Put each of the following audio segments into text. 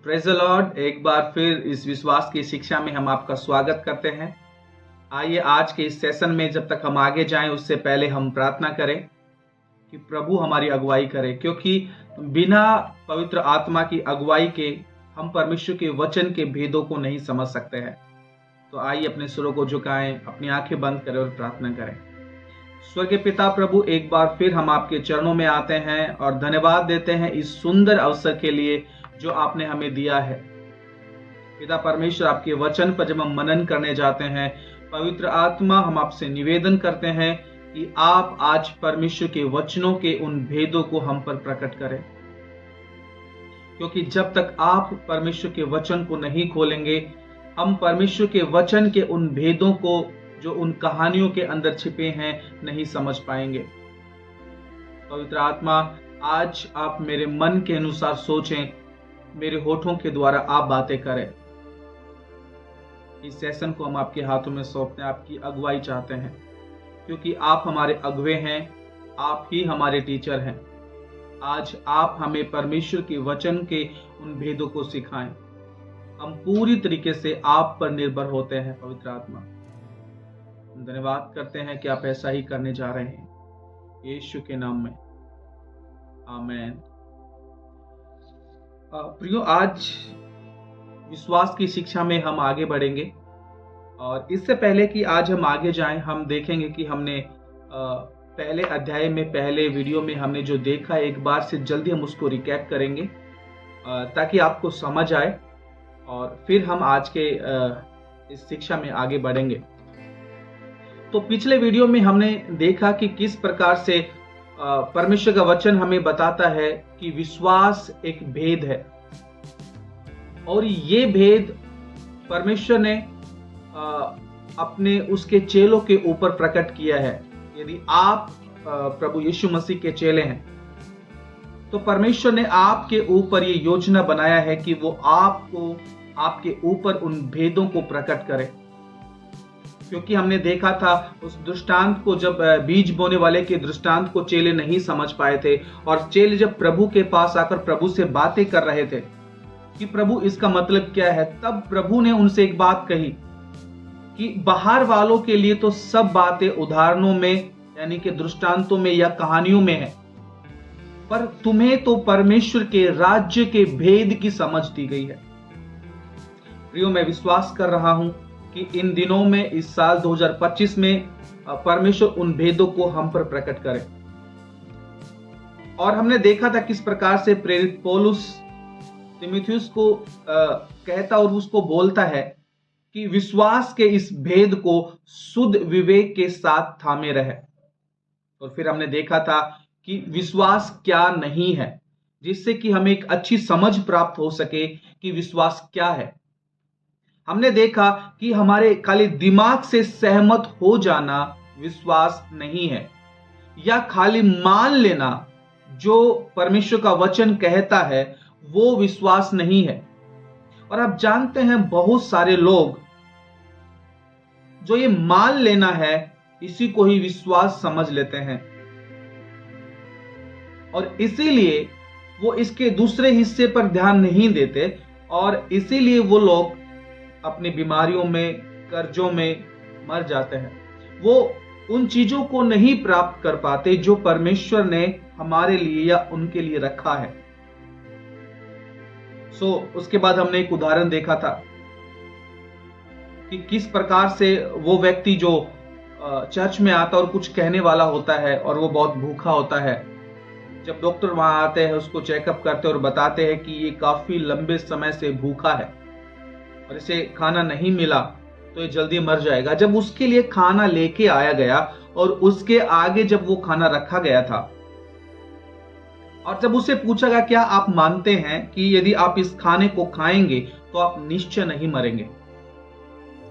Praise the Lord. एक बार फिर इस विश्वास की शिक्षा में हम आपका स्वागत करते हैं। आइए आज के इस सेशन में जब तक हम आगे जाएं उससे पहले हम प्रार्थना करें कि प्रभु हमारी अगुवाई करे, क्योंकि बिना पवित्र आत्मा की अगुवाई के हम परमेश्वर के वचन के भेदों को नहीं समझ सकते हैं। तो आइए अपने सुरों को झुकाएं, अपनी आंखें बंद करें और प्रार्थना करें। स्वर्गीय पिता प्रभु, एक बार फिर हम आपके चरणों में आते हैं और धन्यवाद देते हैं इस सुंदर अवसर के लिए जो आपने हमें दिया है। पिता परमेश्वर, आपके वचन पर जब हम मनन करने जाते हैं, पवित्र आत्मा, हम आपसे निवेदन करते हैं कि आप आज परमेश्वर के वचनों के उन भेदों को हम पर प्रकट करें, क्योंकि जब तक आप परमेश्वर के वचन को नहीं खोलेंगे, हम परमेश्वर के वचन के उन भेदों को जो उन कहानियों के अंदर छिपे हैं नहीं समझ पाएंगे। पवित्र आत्मा, आज आप मेरे मन के अनुसार सोचें, मेरे होठों के द्वारा आप बातें करें। इस सेशन को हम आपके हाथों में सौंपते हैं, आपकी अगुवाई चाहते हैं, क्योंकि आप हमारे अगुवे हैं, आप ही हमारे टीचर हैं। आज आप हमें परमेश्वर के वचन के उन भेदों को सिखाएं। हम पूरी तरीके से आप पर निर्भर होते हैं। पवित्र आत्मा, हम धन्यवाद करते हैं कि आप ऐसा ही करने जा रहे हैं, यीशु के नाम में, आमीन। प्रियो, आज विश्वास की शिक्षा में हम आगे बढ़ेंगे और इससे पहले कि आज हम आगे जाएं, हम देखेंगे कि हमने पहले अध्याय में, पहले वीडियो में हमने जो देखा है, एक बार से जल्दी हम उसको रिकैप करेंगे ताकि आपको समझ आए और फिर हम आज के इस शिक्षा में आगे बढ़ेंगे। तो पिछले वीडियो में हमने देखा कि किस प्रकार से परमेश्वर का वचन हमें बताता है कि विश्वास एक भेद है और ये भेद परमेश्वर ने अपने उसके चेलों के ऊपर प्रकट किया है। यदि आप प्रभु यीशु मसीह के चेले हैं तो परमेश्वर ने आपके ऊपर ये योजना बनाया है कि वो आपको, आपके ऊपर उन भेदों को प्रकट करे। क्योंकि हमने देखा था उस दृष्टांत को, जब बीज बोने वाले के दृष्टांत को चेले नहीं समझ पाए थे और चेले जब प्रभु के पास आकर प्रभु से बातें कर रहे थे कि प्रभु इसका मतलब क्या है, तब प्रभु ने उनसे एक बात कही कि बाहर वालों के लिए तो सब बातें उदाहरणों में, यानी कि दृष्टांतों में या कहानियों में है, पर तुम्हें तो परमेश्वर के राज्य के भेद की समझ दी गई है। प्रियो, मैं विश्वास कर रहा हूं कि इन दिनों में, इस साल 2025 में परमेश्वर उन भेदों को हम पर प्रकट करे। और हमने देखा था किस प्रकार से प्रेरित पौलुस तीमुथियुस को कहता और उसको बोलता है कि विश्वास के इस भेद को शुद्ध विवेक के साथ थामे रहे। और फिर हमने देखा था कि विश्वास क्या नहीं है, जिससे कि हमें एक अच्छी समझ प्राप्त हो सके कि विश्वास क्या है। हमने देखा कि हमारे खाली दिमाग से सहमत हो जाना विश्वास नहीं है, या खाली मान लेना जो परमेश्वर का वचन कहता है वो विश्वास नहीं है। और आप जानते हैं, बहुत सारे लोग जो ये मान लेना है, इसी को ही विश्वास समझ लेते हैं और इसीलिए वो इसके दूसरे हिस्से पर ध्यान नहीं देते और इसीलिए वो लोग अपनी बीमारियों में, कर्जों में मर जाते हैं। वो उन चीजों को नहीं प्राप्त कर पाते जो परमेश्वर ने हमारे लिए या उनके लिए रखा है। उसके बाद हमने एक उदाहरण देखा था कि किस प्रकार से वो व्यक्ति जो चर्च में आता और कुछ कहने वाला होता है और वो बहुत भूखा होता है, जब डॉक्टर वहां आते हैं, उसको चेकअप करते और बताते हैं कि ये काफी लंबे समय से भूखा है और इसे खाना नहीं मिला तो ये जल्दी मर जाएगा। जब उसके लिए खाना लेके आया गया और उसके आगे जब वो खाना रखा गया था और जब उसे पूछा गया, क्या आप मानते हैं कि यदि आप इस खाने को खाएंगे तो आप निश्चय नहीं मरेंगे?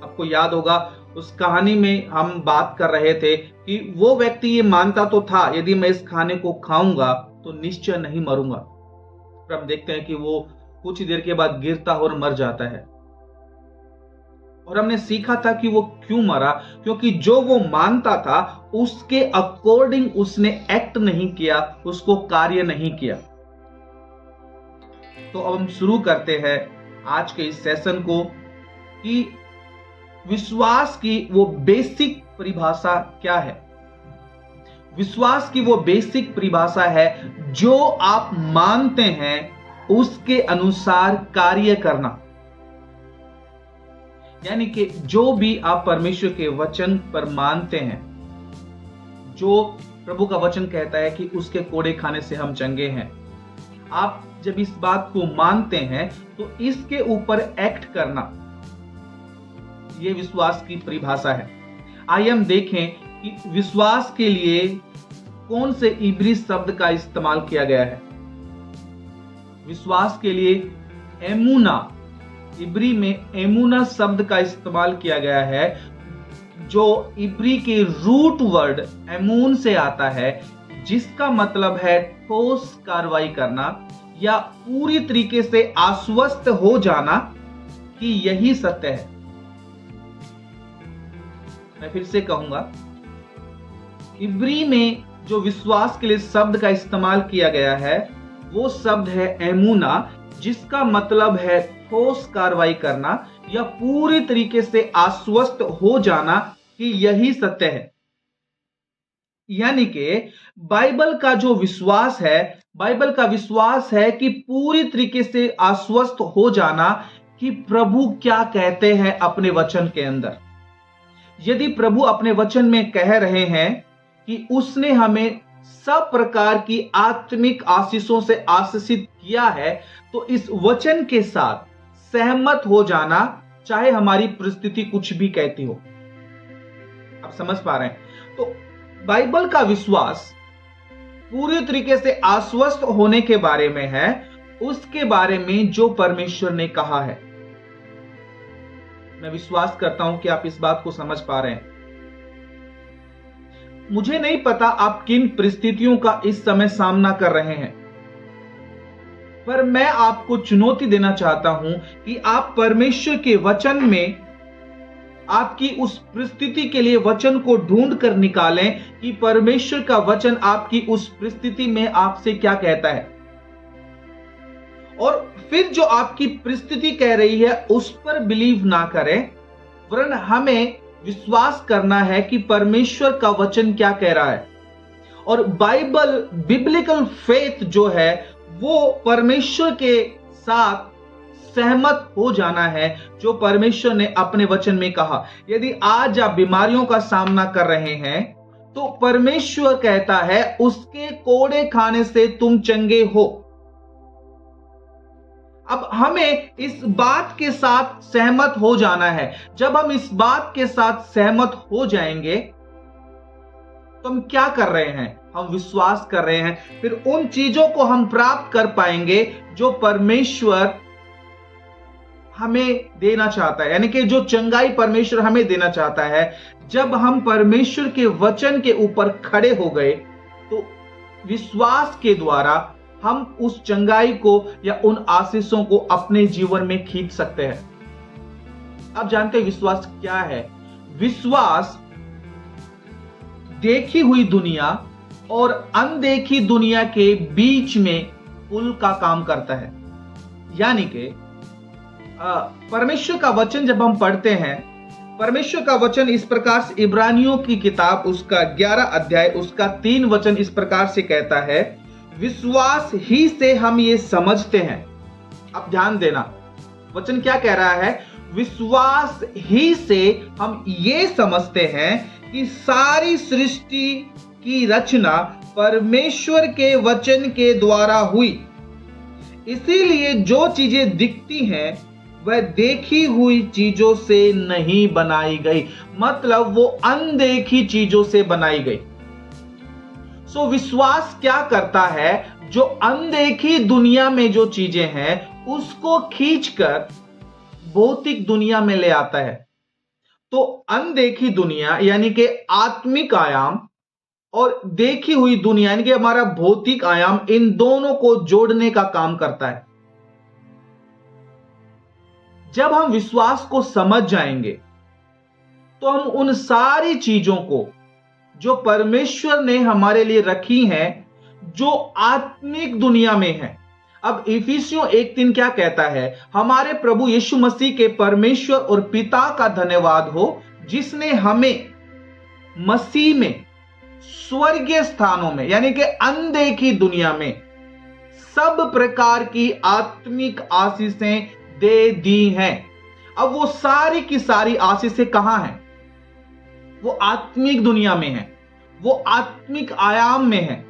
आपको याद होगा उस कहानी में हम बात कर रहे थे कि वो व्यक्ति ये मानता तो था, यदि मैं इस खाने को खाऊंगा तो निश्चय नहीं मरूंगा। पर हम देखते हैं कि वो कुछ देर के बाद गिरता और मर जाता है। और हमने सीखा था कि वो क्यों मरा, क्योंकि जो वो मानता था उसके अकॉर्डिंग उसने एक्ट नहीं किया, उसको कार्य नहीं किया। तो अब हम शुरू करते हैं आज के इस सेशन को कि विश्वास की वो बेसिक परिभाषा क्या है। विश्वास की वो बेसिक परिभाषा है जो आप मानते हैं उसके अनुसार कार्य करना। यानी कि जो भी आप परमेश्वर के वचन पर मानते हैं, जो प्रभु का वचन कहता है कि उसके कोड़े खाने से हम चंगे हैं, आप जब इस बात को मानते हैं तो इसके ऊपर एक्ट करना, यह विश्वास की परिभाषा है। आइए हम देखें कि विश्वास के लिए कौन से इब्री शब्द का इस्तेमाल किया गया है। विश्वास के लिए एमुना, इब्री में एमुना शब्द का इस्तेमाल किया गया है, जो इब्री के रूट वर्ड एमून से आता है, जिसका मतलब है ठोस कार्रवाई करना या पूरी तरीके से आश्वस्त हो जाना कि यही सत्य है। मैं फिर से कहूंगा, इब्री में जो विश्वास के लिए शब्द का इस्तेमाल किया गया है वो शब्द है एमुना, जिसका मतलब है ठोस कार्रवाई करना या पूरी तरीके से आश्वस्त हो जाना कि यही सत्य है। यानी कि बाइबल का जो विश्वास है, बाइबल का विश्वास है कि पूरी तरीके से आश्वस्त हो जाना कि प्रभु क्या कहते हैं अपने वचन के अंदर। यदि प्रभु अपने वचन में कह रहे हैं कि उसने हमें सब प्रकार की आत्मिक आशीषों से आशीषित किया है, तो इस वचन के साथ सहमत हो जाना, चाहे हमारी परिस्थिति कुछ भी कहती हो। आप समझ पा रहे हैं? तो बाइबल का विश्वास पूरी तरीके से आश्वस्त होने के बारे में है, उसके बारे में जो परमेश्वर ने कहा है। मैं विश्वास करता हूं कि आप इस बात को समझ पा रहे हैं। मुझे नहीं पता आप किन परिस्थितियों का इस समय सामना कर रहे हैं, पर मैं आपको चुनौती देना चाहता हूं कि आप परमेश्वर के वचन में आपकी उस परिस्थिति के लिए वचन को ढूंढ कर निकालें कि परमेश्वर का वचन आपकी उस परिस्थिति में आपसे क्या कहता है, और फिर जो आपकी परिस्थिति कह रही है उस पर बिलीव ना करें, वरन हमें विश्वास करना है कि परमेश्वर का वचन क्या कह रहा है। और बाइबल, बिब्लिकल फेथ जो है वो परमेश्वर के साथ सहमत हो जाना है जो परमेश्वर ने अपने वचन में कहा। यदि आज आप बीमारियों का सामना कर रहे हैं तो परमेश्वर कहता है उसके कोड़े खाने से तुम चंगे हो। अब हमें इस बात के साथ सहमत हो जाना है। जब हम इस बात के साथ सहमत हो जाएंगे तो हम क्या कर रहे हैं? हम विश्वास कर रहे हैं, फिर उन चीजों को हम प्राप्त कर पाएंगे जो परमेश्वर हमें देना चाहता है, यानी कि जो चंगाई परमेश्वर हमें देना चाहता है। जब हम परमेश्वर के वचन के ऊपर खड़े हो गए तो विश्वास के द्वारा हम उस चंगाई को या उन आशीषों को अपने जीवन में खींच सकते हैं। आप जानते हैं विश्वास क्या है? विश्वास देखी हुई दुनिया और अनदेखी दुनिया के बीच में पुल का काम करता है। यानी कि परमेश्वर का वचन जब हम पढ़ते हैं, परमेश्वर का वचन इस प्रकार से, इब्रानियों की किताब उसका 11 अध्याय उसका 3 वचन इस प्रकार से कहता है, विश्वास ही से हम ये समझते हैं। अब ध्यान देना, वचन क्या कह रहा है? विश्वास ही से हम ये समझते हैं कि सारी सृष्टि की रचना परमेश्वर के वचन के द्वारा हुई, इसीलिए जो चीजें दिखती हैं वह देखी हुई चीजों से नहीं बनाई गई। मतलब वो अनदेखी चीजों से बनाई गई। सो विश्वास क्या करता है? जो अनदेखी दुनिया में जो चीजें हैं उसको खींचकर भौतिक दुनिया में ले आता है। तो अनदेखी दुनिया यानी कि आत्मिक आयाम और देखी हुई दुनिया यानी कि हमारा भौतिक आयाम, इन दोनों को जोड़ने का काम करता है। जब हम विश्वास को समझ जाएंगे तो हम उन सारी चीजों को जो परमेश्वर ने हमारे लिए रखी हैं, जो आत्मिक दुनिया में है। अब इफिसियों 1:3 क्या कहता है? हमारे प्रभु यीशु मसीह के परमेश्वर और पिता का धन्यवाद हो, जिसने हमें मसीह में स्वर्गीय स्थानों में, यानी कि अनदेखी दुनिया में, सब प्रकार की आत्मिक आशीषें दे दी हैं। अब वो सारी की सारी आशीषें कहां हैं? वो आत्मिक दुनिया में है, वो आत्मिक आयाम में है।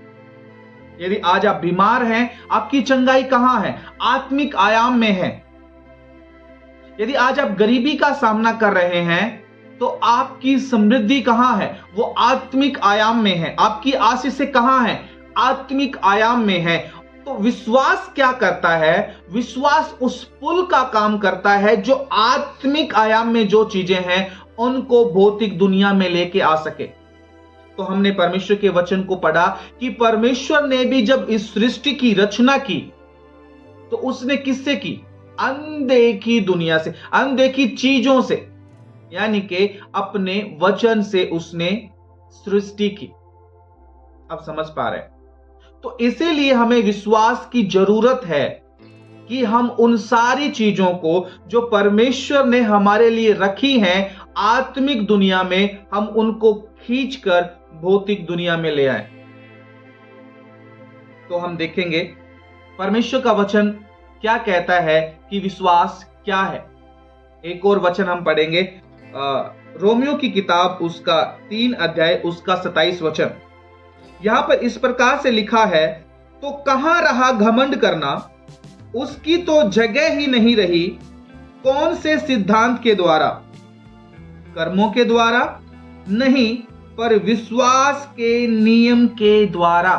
यदि आज आप बीमार हैं, आपकी चंगाई कहां है? आत्मिक आयाम में है। यदि आज आप गरीबी का सामना कर रहे हैं, तो आपकी समृद्धि कहां है? वो आत्मिक आयाम में है। आपकी आशीषें कहां है? आत्मिक आयाम में है। तो विश्वास क्या करता है? विश्वास उस पुल का काम करता है जो आत्मिक आयाम में जो चीजें हैं उनको भौतिक दुनिया में लेके आ सके। तो हमने परमेश्वर के वचन को पढ़ा कि परमेश्वर ने भी जब इस सृष्टि की रचना की तो उसने किससे की? अनदेखी दुनिया से, अनदेखी चीजों से, यानी कि अपने वचन से उसने सृष्टि की। अब समझ पा रहे हैं? तो इसीलिए हमें विश्वास की जरूरत है कि हम उन सारी चीजों को जो परमेश्वर ने हमारे लिए रखी हैं आत्मिक दुनिया में, हम उनको खींचकर भौतिक दुनिया में ले आए। तो हम देखेंगे परमेश्वर का वचन क्या कहता है कि विश्वास क्या है। एक और वचन हम पढ़ेंगे, रोमियो की किताब उसका 3 अध्याय उसका 27 वचन। यहां पर इस प्रकार से लिखा है, तो कहां रहा घमंड करना, उसकी तो जगह ही नहीं रही। कौन से सिद्धांत के द्वारा? कर्मों के द्वारा नहीं, पर विश्वास के नियम के द्वारा।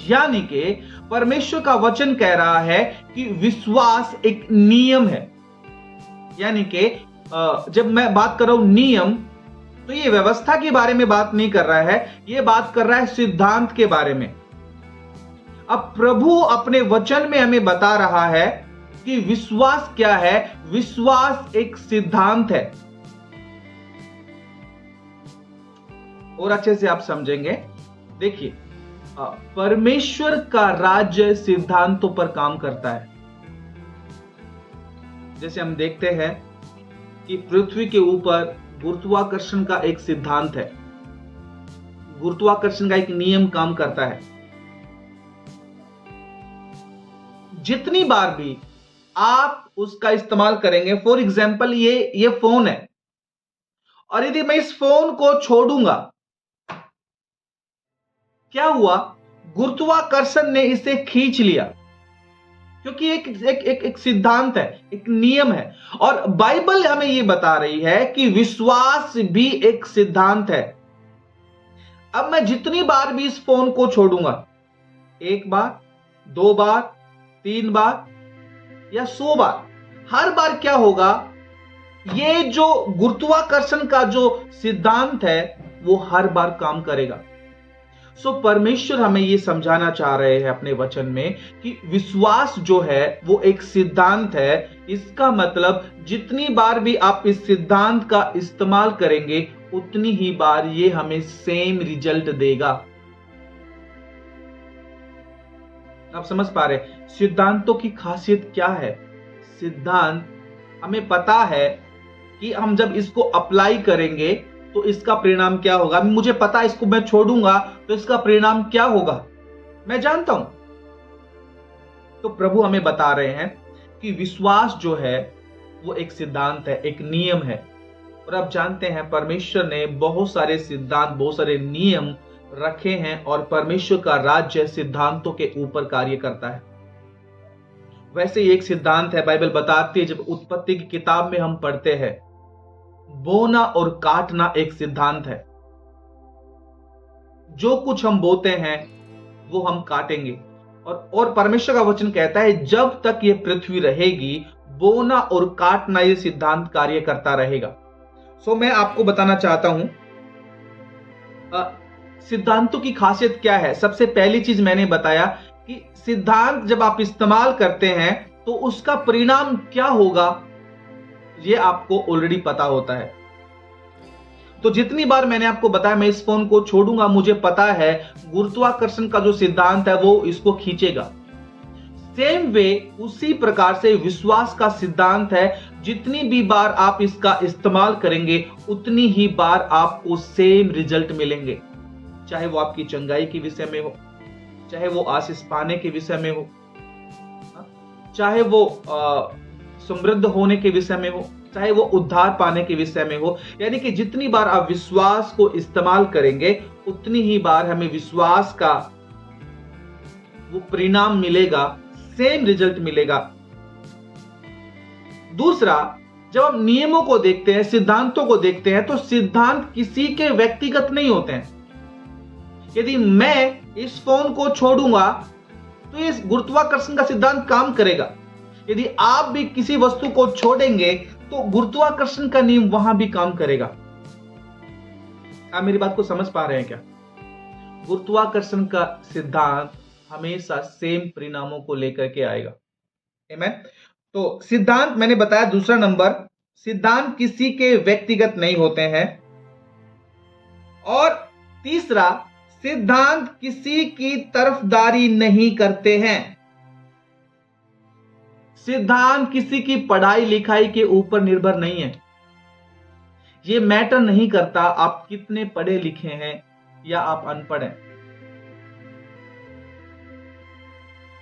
यानी कि परमेश्वर का वचन कह रहा है कि विश्वास एक नियम है। यानी कि जब मैं बात कर रहा हूं नियम, तो ये व्यवस्था के बारे में बात नहीं कर रहा है, ये बात कर रहा है सिद्धांत के बारे में। अब प्रभु अपने वचन में हमें बता रहा है कि विश्वास क्या है। विश्वास एक सिद्धांत है। और अच्छे से आप समझेंगे। देखिए, परमेश्वर का राज्य सिद्धांतों पर काम करता है। जैसे हम देखते हैं कि पृथ्वी के ऊपर गुरुत्वाकर्षण का एक सिद्धांत है, गुरुत्वाकर्षण का एक नियम काम करता है। जितनी बार भी आप उसका इस्तेमाल करेंगे, फॉर एग्जाम्पल ये फोन है, और यदि मैं इस फोन को छोड़ूंगा, क्या हुआ? गुरुत्वाकर्षण ने इसे खींच लिया, क्योंकि एक सिद्धांत है, एक नियम है। और बाइबल हमें यह बता रही है कि विश्वास भी एक सिद्धांत है। अब मैं जितनी बार भी इस फोन को छोड़ूंगा, 1 बार, 2 बार, 3 बार या 100 बार, हर बार क्या होगा? ये जो गुरुत्वाकर्षण का जो सिद्धांत है वो हर बार काम करेगा। सो परमेश्वर हमें ये समझाना चाह रहे हैं अपने वचन में कि विश्वास जो है वो एक सिद्धांत है। इसका मतलब जितनी बार भी आप इस सिद्धांत का इस्तेमाल करेंगे, उतनी ही बार ये हमें सेम रिजल्ट देगा। आप समझ पा रहे? सिद्धांतों की खासियत क्या है? सिद्धांत हमें पता है कि हम जब इसको अप्लाई करेंगे तो इसका परिणाम क्या होगा। मुझे पता है इसको मैं छोड़ूंगा तो इसका परिणाम क्या होगा, मैं जानता हूं। तो प्रभु हमें बता रहे हैं कि विश्वास जो है वो एक सिद्धांत है, एक नियम है। और आप जानते हैं परमेश्वर ने बहुत सारे सिद्धांत, बहुत सारे नियम रखे हैं, और परमेश्वर का राज्य सिद्धांतों के ऊपर कार्य करता है। वैसे एक सिद्धांत है, बाइबल बताती है, जब उत्पत्ति की किताब में हम पढ़ते हैं, बोना और काटना एक सिद्धांत है। जो कुछ हम बोते हैं वो हम काटेंगे। और परमेश्वर का वचन कहता है जब तक ये पृथ्वी रहेगी, बोना और काटना ये सिद्धांत कार्य करता रहेगा। सो मैं आपको बताना चाहता हूं सिद्धांतों की खासियत क्या है। सबसे पहली चीज मैंने बताया कि सिद्धांत जब आप इस्तेमाल करते हैं तो उसका परिणाम क्या होगा, ये आपको ऑलरेडी पता होता है। तो जितनी बार मैंने आपको बताया मैं इस फोन को छोड़ूंगा, मुझे पता है गुरुत्वाकर्षण का जो सिद्धांत है वो इसको खींचेगा। सेम वे, उसी प्रकार से विश्वास का सिद्धांत है, जितनी भी बार आप इसका इस्तेमाल करेंगे उतनी ही बार आपको सेम रिजल्ट मिलेंगे। चाहे वो आपकी चंगाई के विषय में हो, चाहे वो आशीष पाने के विषय में हो, चाहे वो समृद्ध होने के विषय में हो, चाहे वो उद्धार पाने के विषय में हो। यानी कि जितनी बार आप विश्वास को इस्तेमाल करेंगे उतनी ही बार हमें विश्वास का वो परिणाम मिलेगा, सेम रिजल्ट मिलेगा। दूसरा, जब हम नियमों को देखते हैं, सिद्धांतों को देखते हैं, तो सिद्धांत किसी के व्यक्तिगत नहीं होते हैं। यदि मैं इस फोन को छोड़ूंगा तो इस गुरुत्वाकर्षण का सिद्धांत काम करेगा। यदि आप भी किसी वस्तु को छोड़ेंगे तो गुरुत्वाकर्षण का नियम वहां भी काम करेगा। आप मेरी बात को समझ पा रहे हैं क्या? गुरुत्वाकर्षण का सिद्धांत हमेशा सेम परिणामों को लेकर के आएगा। आमीन। तो सिद्धांत मैंने बताया, दूसरा नंबर, सिद्धांत किसी के व्यक्तिगत नहीं होते हैं। और तीसरा, सिद्धांत किसी की तरफदारी नहीं करते हैं। सिद्धांत किसी की पढ़ाई लिखाई के ऊपर निर्भर नहीं है। यह मैटर नहीं करता आप कितने पढ़े लिखे हैं या आप अनपढ़ हैं,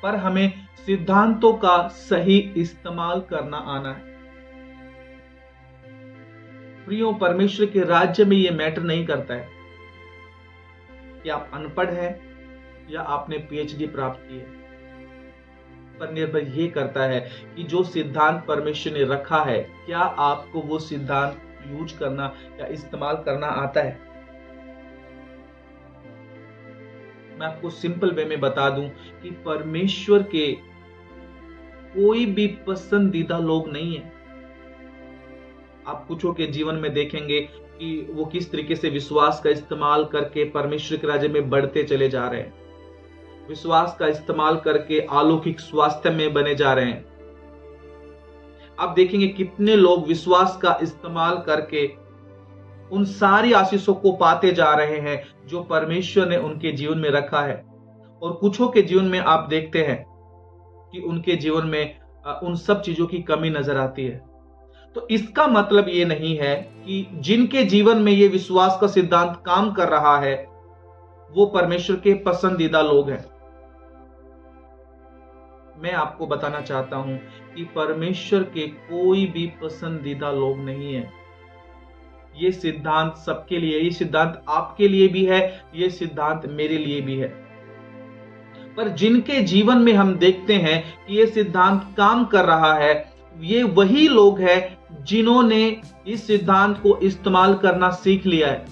पर हमें सिद्धांतों का सही इस्तेमाल करना आना है। प्रियो, परमेश्वर के राज्य में यह मैटर नहीं करता है कि आप अनपढ़ हैं या आपने पीएचडी प्राप्त की है, पर निर्भर यह करता है कि जो सिद्धांत परमेश्वर ने रखा है, क्या आपको वो सिद्धांत यूज करना या इस्तेमाल करना आता है। मैं आपको सिंपल वे में बता दूं कि परमेश्वर के कोई भी पसंदीदा लोग नहीं है। आप कुछों के जीवन में देखेंगे कि वो किस तरीके से विश्वास का इस्तेमाल करके परमेश्वर के राज्य में बढ़ते चले जा रहे हैं, विश्वास का इस्तेमाल करके अलौकिक स्वास्थ्य में बने जा रहे हैं। आप देखेंगे कितने लोग विश्वास का इस्तेमाल करके उन सारी आशीषों को पाते जा रहे हैं जो परमेश्वर ने उनके जीवन में रखा है। और कुछों के जीवन में आप देखते हैं कि उनके जीवन में उन सब चीजों की कमी नजर आती है। तो इसका मतलब ये नहीं है कि जिनके जीवन में ये विश्वास का सिद्धांत काम कर रहा है वो परमेश्वर के पसंदीदा लोग हैं। मैं आपको बताना चाहता हूं कि परमेश्वर के कोई भी पसंदीदा लोग नहीं है। ये सिद्धांत सबके लिए, ये सिद्धांत आपके लिए भी है, ये सिद्धांत मेरे लिए भी है। पर जिनके जीवन में हम देखते हैं कि ये सिद्धांत काम कर रहा है, ये वही लोग हैं जिन्होंने इस सिद्धांत को इस्तेमाल करना सीख लिया है।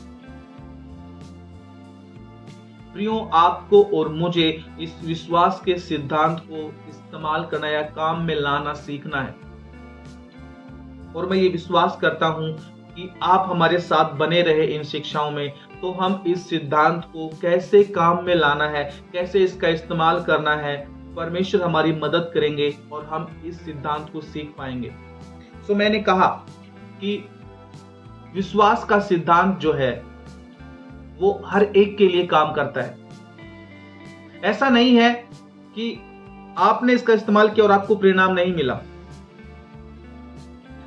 प्रियो, आपको और मुझे इस विश्वास के सिद्धांत को इस्तेमाल करना या काम में लाना सीखना है। और मैं ये विश्वास करता हूं कि आप हमारे साथ बने रहे इन शिक्षाओं में, तो हम इस सिद्धांत को कैसे काम में लाना है, कैसे इसका इस्तेमाल करना है, परमेश्वर हमारी मदद करेंगे और हम इस सिद्धांत को सीख पाएंगे। सो मैंने कहा कि विश्वास का सिद्धांत जो है वो हर एक के लिए काम करता है। ऐसा नहीं है कि आपने इसका इस्तेमाल किया और आपको परिणाम नहीं मिला।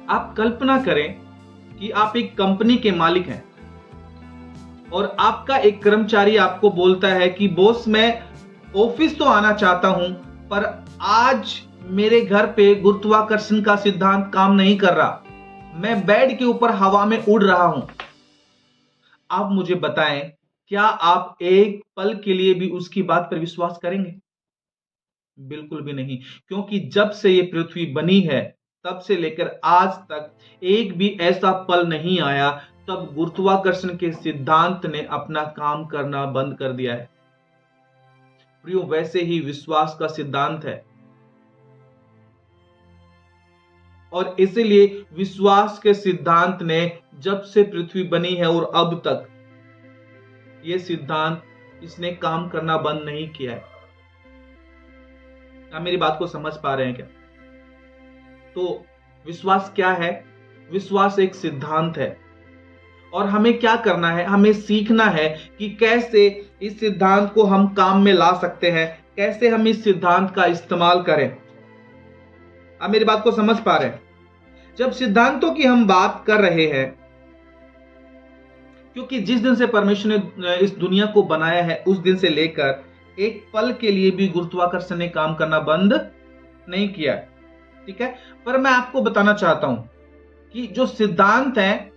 आप कल्पना करें कि आप एक कंपनी के मालिक हैं और आपका एक कर्मचारी आपको बोलता है कि बॉस, मैं ऑफिस तो आना चाहता हूं पर आज मेरे घर पे गुरुत्वाकर्षण का सिद्धांत काम नहीं कर रहा, मैं बेड के ऊपर हवा में उड़ रहा हूं। आप मुझे बताएं, क्या आप एक पल के लिए भी उसकी बात पर विश्वास करेंगे? बिल्कुल भी नहीं, क्योंकि जब से ये पृथ्वी बनी है तब से लेकर आज तक एक भी ऐसा पल नहीं आया तब गुरुत्वाकर्षण के सिद्धांत ने अपना काम करना बंद कर दिया है। प्रियो, वैसे ही विश्वास का सिद्धांत है और इसलिए विश्वास के सिद्धांत ने जब से पृथ्वी बनी है और अब तक ये सिद्धांत इसने काम करना बंद नहीं किया है। आप मेरी बात को समझ पा रहे हैं क्या? तो विश्वास क्या है? विश्वास एक सिद्धांत है और हमें क्या करना है? हमें सीखना है कि कैसे इस सिद्धांत को हम काम में ला सकते हैं, कैसे हम इस सिद्धांत का इस्तेमाल करें। आप मेरी बात को समझ पा रहे हैं? जब सिद्धांतों की हम बात कर रहे हैं, क्योंकि जिस दिन से परमेश्वर ने इस दुनिया को बनाया है उस दिन से लेकर एक पल के लिए भी गुरुत्वाकर्षण ने काम करना बंद नहीं किया है, ठीक है। पर मैं आपको बताना चाहता हूं कि जो सिद्धांत है,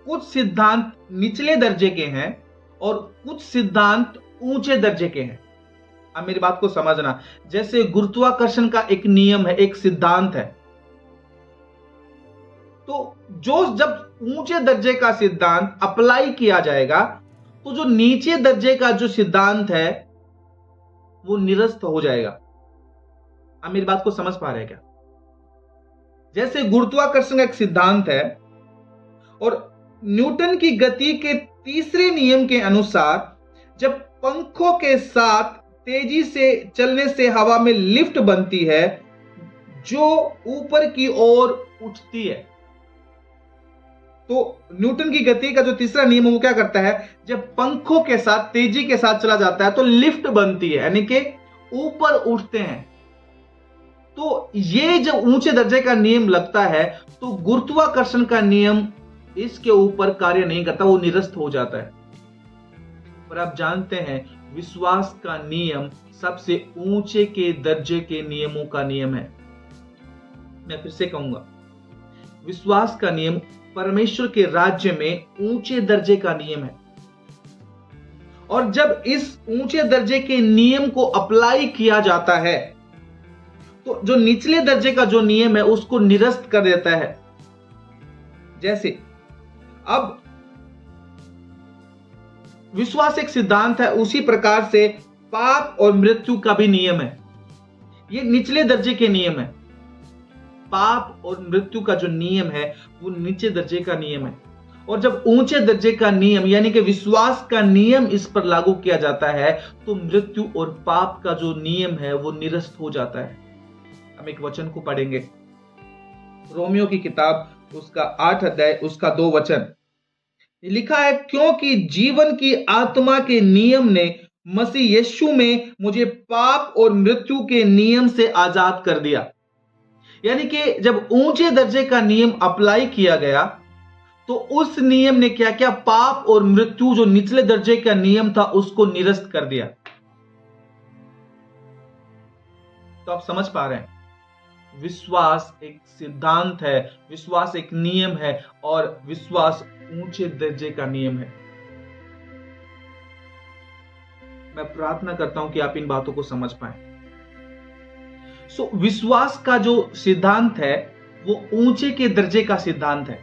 कुछ सिद्धांत निचले दर्जे के हैं और कुछ सिद्धांत ऊंचे दर्जे के हैं। आप मेरी बात को समझना। जैसे गुरुत्वाकर्षण का एक नियम है, एक सिद्धांत है, तो जो जब ऊंचे दर्जे का सिद्धांत अप्लाई किया जाएगा तो जो नीचे दर्जे का जो सिद्धांत है वो निरस्त हो जाएगा। आप मेरी बात को समझ पा रहे हैं क्या? जैसे गुरुत्वाकर्षण का एक सिद्धांत है और न्यूटन की गति के तीसरे नियम के अनुसार जब पंखों के साथ तेजी से चलने से हवा में लिफ्ट बनती है जो ऊपर की ओर उठती है। तो न्यूटन की गति का जो तीसरा नियम है वो क्या करता है, जब पंखों के साथ तेजी के साथ चला जाता है तो लिफ्ट बनती है, यानी कि ऊपर उठते हैं। तो ये जब ऊंचे दर्जे का नियम लगता है तो गुरुत्वाकर्षण का नियम इसके ऊपर कार्य नहीं करता, वो निरस्त हो जाता है। पर आप जानते हैं विश्वास का नियम सबसे ऊंचे के दर्जे के नियमों का नियम है। मैं फिर से कहूंगा, विश्वास का नियम परमेश्वर के राज्य में ऊंचे दर्जे का नियम है। और जब इस ऊंचे दर्जे के नियम को अप्लाई किया जाता है तो जो निचले दर्जे का जो नियम है उसको निरस्त कर देता है। जैसे अब विश्वास एक सिद्धांत है, उसी प्रकार से पाप और मृत्यु का भी नियम है। ये निचले दर्जे के नियम है। पाप और मृत्यु का जो नियम है वो नीचे दर्जे का नियम है। और जब ऊंचे दर्जे का नियम यानी कि विश्वास का नियम इस पर लागू किया जाता है तो मृत्यु और पाप का जो नियम है वो निरस्त हो जाता है। हम एक वचन को पढ़ेंगे, रोमियो की किताब उसका 8 अध्याय उसका 2 वचन लिखा है, क्योंकि जीवन की आत्मा के नियम ने मसीह यीशु में मुझे पाप और मृत्यु के नियम से आजाद कर दिया। यानी कि जब ऊंचे दर्जे का नियम अप्लाई किया गया तो उस नियम ने क्या किया, पाप और मृत्यु जो निचले दर्जे का नियम था उसको निरस्त कर दिया। तो आप समझ पा रहे हैं, विश्वास एक सिद्धांत है, विश्वास एक नियम है और विश्वास ऊंचे दर्जे का नियम है। मैं प्रार्थना करता हूं कि आप इन बातों को समझ पाएं। विश्वास का जो सिद्धांत है वो ऊंचे के दर्जे का सिद्धांत है।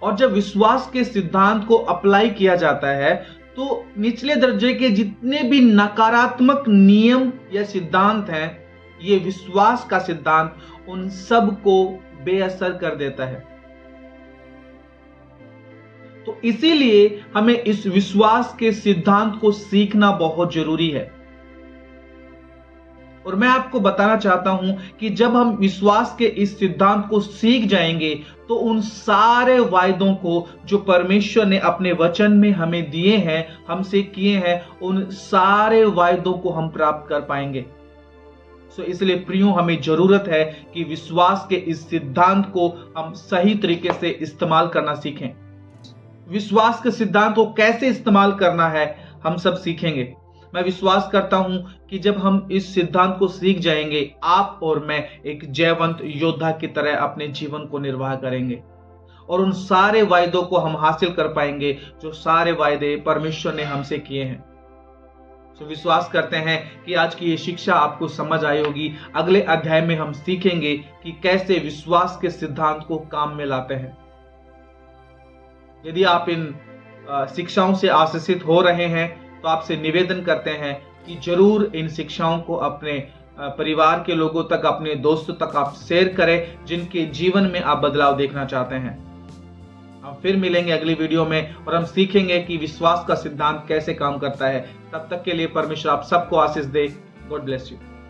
और जब विश्वास के सिद्धांत को अप्लाई किया जाता है तो निचले दर्जे के जितने भी नकारात्मक नियम या सिद्धांत हैं, ये विश्वास का सिद्धांत उन सब को बेअसर कर देता है। तो इसीलिए हमें इस विश्वास के सिद्धांत को सीखना बहुत जरूरी है। और मैं आपको बताना चाहता हूं कि जब हम विश्वास के इस सिद्धांत को सीख जाएंगे तो उन सारे वायदों को जो परमेश्वर ने अपने वचन में हमें दिए हैं, हमसे किए हैं, उन सारे वायदों को हम प्राप्त कर पाएंगे। इसलिए प्रियो, हमें जरूरत है कि विश्वास के इस सिद्धांत को हम सही तरीके से इस्तेमाल करना सीखें। विश्वास के सिद्धांत को कैसे इस्तेमाल करना है हम सब सीखेंगे। मैं विश्वास करता हूं कि जब हम इस सिद्धांत को सीख जाएंगे, आप और मैं एक जयवंत योद्धा की तरह अपने जीवन को निर्वाह करेंगे और उन सारे वायदों को हम हासिल कर पाएंगे जो सारे वायदे परमेश्वर ने हमसे किए हैं। विश्वास करते हैं कि आज की ये शिक्षा आपको समझ आई होगी। अगले अध्याय में हम सीखेंगे कि कैसे विश्वास के सिद्धांत को काम में लाते हैं। यदि आप इन शिक्षाओं से आशीषित हो रहे हैं तो आपसे निवेदन करते हैं कि जरूर इन शिक्षाओं को अपने परिवार के लोगों तक, अपने दोस्तों तक आप शेयर करें जिनके जीवन में आप बदलाव देखना चाहते हैं। हम फिर मिलेंगे अगली वीडियो में और हम सीखेंगे कि विश्वास का सिद्धांत कैसे काम करता है। तब तक के लिए परमेश्वर आप सबको आशीष दे। God bless you.